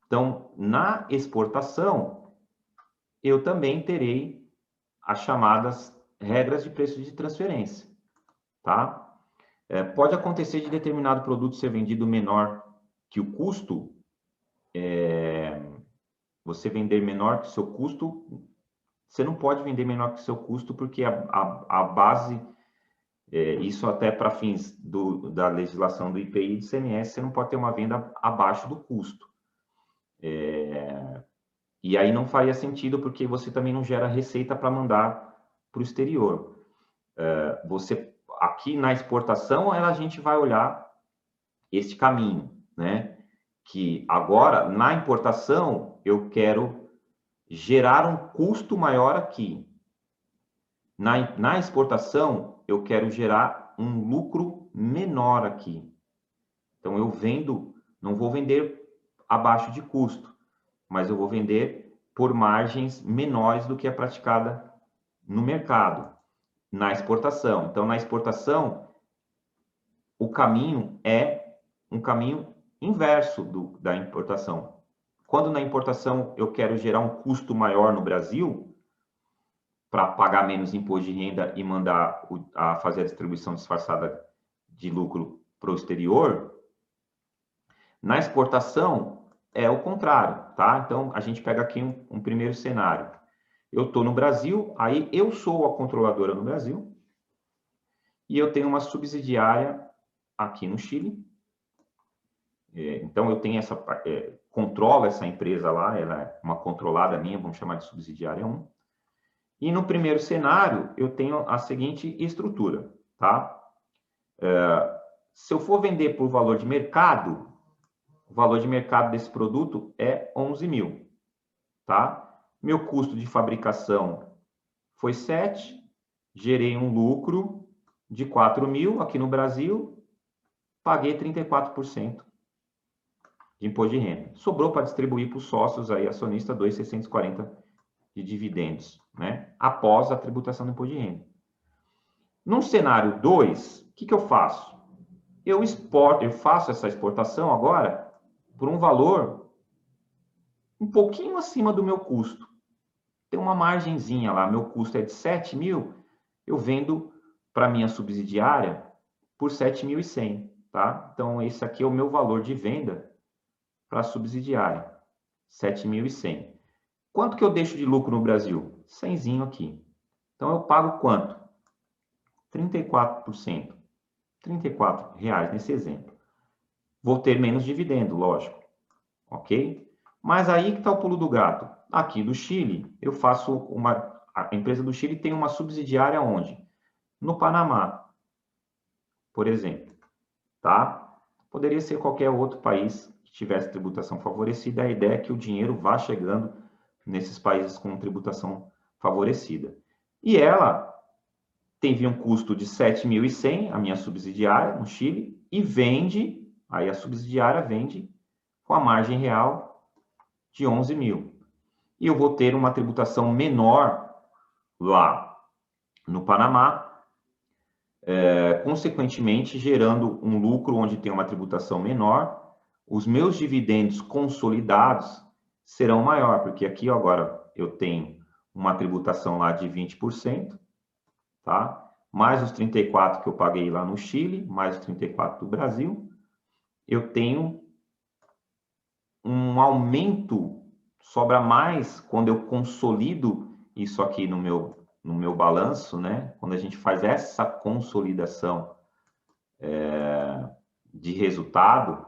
Então, na exportação, eu também terei as chamadas regras de preço de transferência, tá? Pode acontecer de determinado produto ser vendido menor que o custo, você vender menor que o seu custo, você não pode vender menor que o seu custo, porque a base, isso até para fins da legislação do IPI e do ICMS, você não pode ter uma venda abaixo do custo. E aí não faria sentido, porque você também não gera receita para mandar para o exterior. Você, aqui na exportação, a gente vai olhar este caminho, né? Que agora, na importação, eu quero gerar um custo maior aqui. Na exportação, eu quero gerar um lucro menor aqui. Então, eu vendo, não vou vender abaixo de custo, mas eu vou vender por margens menores do que é praticada no mercado, na exportação. Então, na exportação, o caminho é um caminho inverso da importação. Quando na importação eu quero gerar um custo maior no Brasil, para pagar menos imposto de renda e mandar a fazer a distribuição disfarçada de lucro para o exterior, na exportação é o contrário, tá? Então, a gente pega aqui um primeiro cenário. Eu estou no Brasil, aí eu sou a controladora no Brasil, e eu tenho uma subsidiária aqui no Chile. Então, eu tenho controlo essa empresa lá, ela é uma controlada minha, vamos chamar de subsidiária 1. E no primeiro cenário, eu tenho a seguinte estrutura, tá? Se eu for vender por valor de mercado, o valor de mercado desse produto é 11 mil, tá? Meu custo de fabricação foi 7, gerei um lucro de 4 mil aqui no Brasil, paguei 34% de imposto de renda. Sobrou para distribuir para os sócios aí, acionista, 2.640 de dividendos, né? Após a tributação do imposto de renda. No cenário 2, o que eu faço? Eu faço essa exportação agora por um valor um pouquinho acima do meu custo. Tem uma margenzinha lá, meu custo é de 7 mil, eu vendo para minha subsidiária por 7.100, tá? Então, esse aqui é o meu valor de venda para a subsidiária, 7.100. Quanto que eu deixo de lucro no Brasil? 100zinho aqui. Então, eu pago quanto? 34%. R$ 34 nesse exemplo. Vou ter menos dividendo, lógico. Ok? Mas aí que está o pulo do gato. Aqui do Chile, eu faço uma... A empresa do Chile tem uma subsidiária onde? No Panamá, por exemplo. Tá? Poderia ser qualquer outro país que tivesse tributação favorecida. A ideia é que o dinheiro vá chegando nesses países com tributação favorecida. E ela teve um custo de 7.100, a minha subsidiária no Chile, e vende, aí a subsidiária vende com a margem real de 11 mil. E eu vou ter uma tributação menor lá no Panamá, consequentemente gerando um lucro onde tem uma tributação menor. Os meus dividendos consolidados serão maior, porque aqui agora eu tenho uma tributação lá de 20%, tá? Mais os 34 que eu paguei lá no Chile, mais os 34 do Brasil, eu tenho um aumento, sobra mais quando eu consolido isso aqui no meu balanço, né? Quando a gente faz essa consolidação de resultado,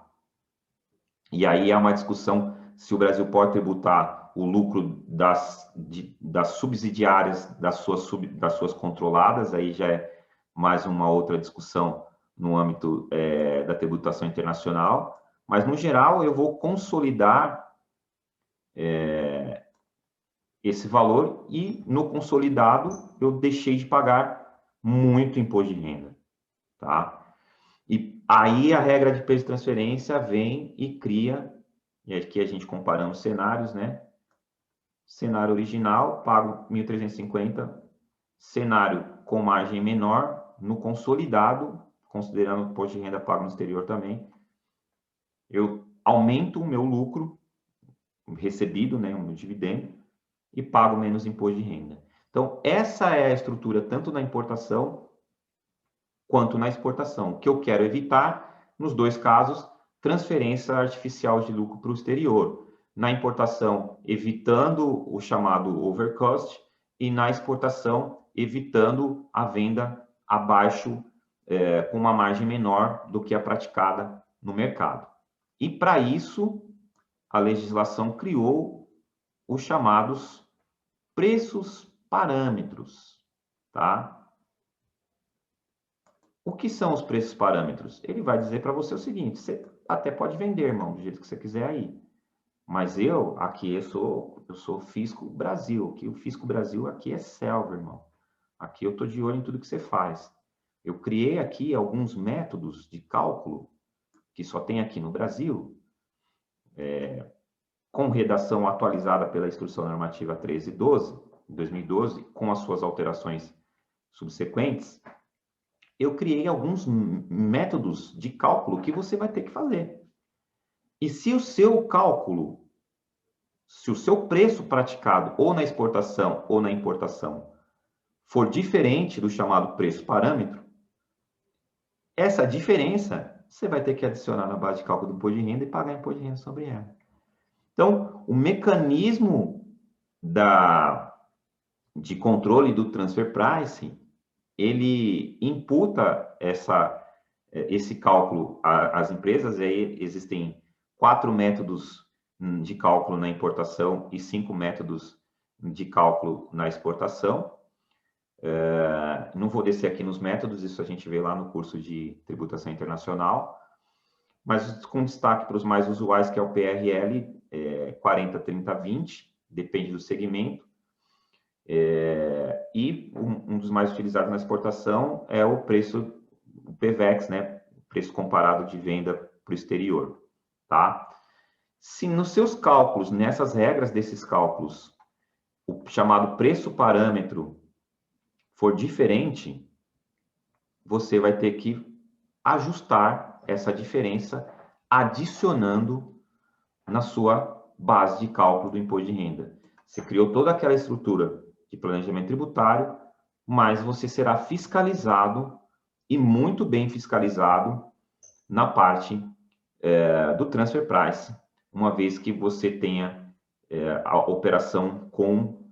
e aí é uma discussão se o Brasil pode tributar o lucro das subsidiárias das suas controladas, aí já é mais uma outra discussão no âmbito da tributação internacional, mas no geral eu vou consolidar esse valor e no consolidado eu deixei de pagar muito imposto de renda, tá? E aí a regra de peso de transferência vem e cria, e aqui a gente comparando cenários, né? Cenário original, pago 1.350, cenário com margem menor, no consolidado, considerando o imposto de renda pago no exterior também, eu aumento o meu lucro recebido, né, um dividendo, e pago menos imposto de renda. Então, essa é a estrutura tanto na importação quanto na exportação. O que eu quero evitar, nos dois casos, transferência artificial de lucro para o exterior. Na importação, evitando o chamado overcost, e na exportação, evitando a venda abaixo, com uma margem menor do que a praticada no mercado. E para isso, a legislação criou os chamados preços parâmetros, tá? O que são os preços parâmetros? Ele vai dizer para você o seguinte: você até pode vender, irmão, do jeito que você quiser aí. Mas aqui eu sou Fisco Brasil. Aqui o Fisco Brasil aqui é selva, irmão. Aqui eu estou de olho em tudo que você faz. Eu criei aqui alguns métodos de cálculo que só tem aqui no Brasil, com redação atualizada pela Instrução Normativa 1312, 2012, com as suas alterações subsequentes. Eu criei alguns métodos de cálculo que você vai ter que fazer. E se o seu cálculo, se o seu preço praticado ou na exportação ou na importação for diferente do chamado preço parâmetro, essa diferença você vai ter que adicionar na base de cálculo do imposto de renda e pagar imposto de renda sobre ela. Então, o mecanismo de controle do transfer pricing, ele imputa esse cálculo às empresas. Aí existem 4 métodos de cálculo na importação e 5 métodos de cálculo na exportação. Não vou descer aqui nos métodos, isso a gente vê lá no curso de tributação internacional, mas com destaque para os mais usuais, que é o PRL 40, 30, 20, depende do segmento. E um dos mais utilizados na exportação é o preço, o PVEX, né? Preço comparado de venda para o exterior, tá? Se nos seus cálculos, nessas regras desses cálculos, o chamado preço parâmetro for diferente, você vai ter que ajustar essa diferença adicionando na sua base de cálculo do imposto de renda. Você criou toda aquela estrutura de planejamento tributário, mas você será fiscalizado, e muito bem fiscalizado, na parte do transfer price, uma vez que você tenha a operação com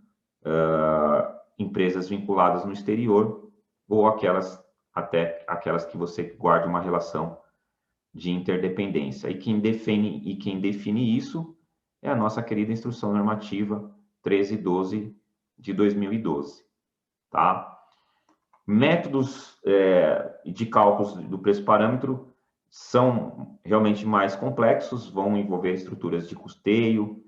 empresas vinculadas no exterior, ou até aquelas que você guarda uma relação de interdependência. E quem define isso é a nossa querida Instrução Normativa 1312 de 2012, tá? Métodos de cálculos do preço parâmetro são realmente mais complexos, vão envolver estruturas de custeio,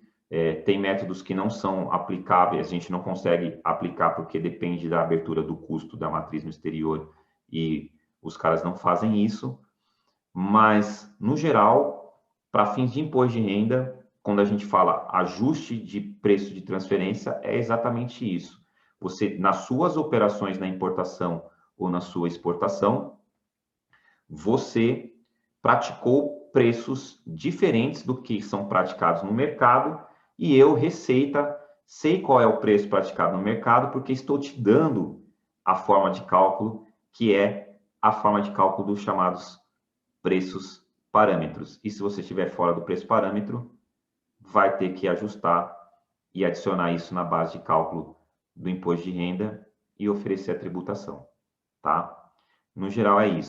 tem métodos que não são aplicáveis, a gente não consegue aplicar porque depende da abertura do custo da matriz no exterior e os caras não fazem isso, mas, no geral, para fins de imposto de renda, quando a gente fala ajuste de preço de transferência, é exatamente isso. Você, nas suas operações na importação ou na sua exportação, você praticou preços diferentes do que são praticados no mercado, e eu, Receita, sei qual é o preço praticado no mercado, porque estou te dando a forma de cálculo, que é a forma de cálculo dos chamados preços parâmetros. E se você estiver fora do preço parâmetro, vai ter que ajustar e adicionar isso na base de cálculo do imposto de renda e oferecer a tributação, tá? No geral é isso.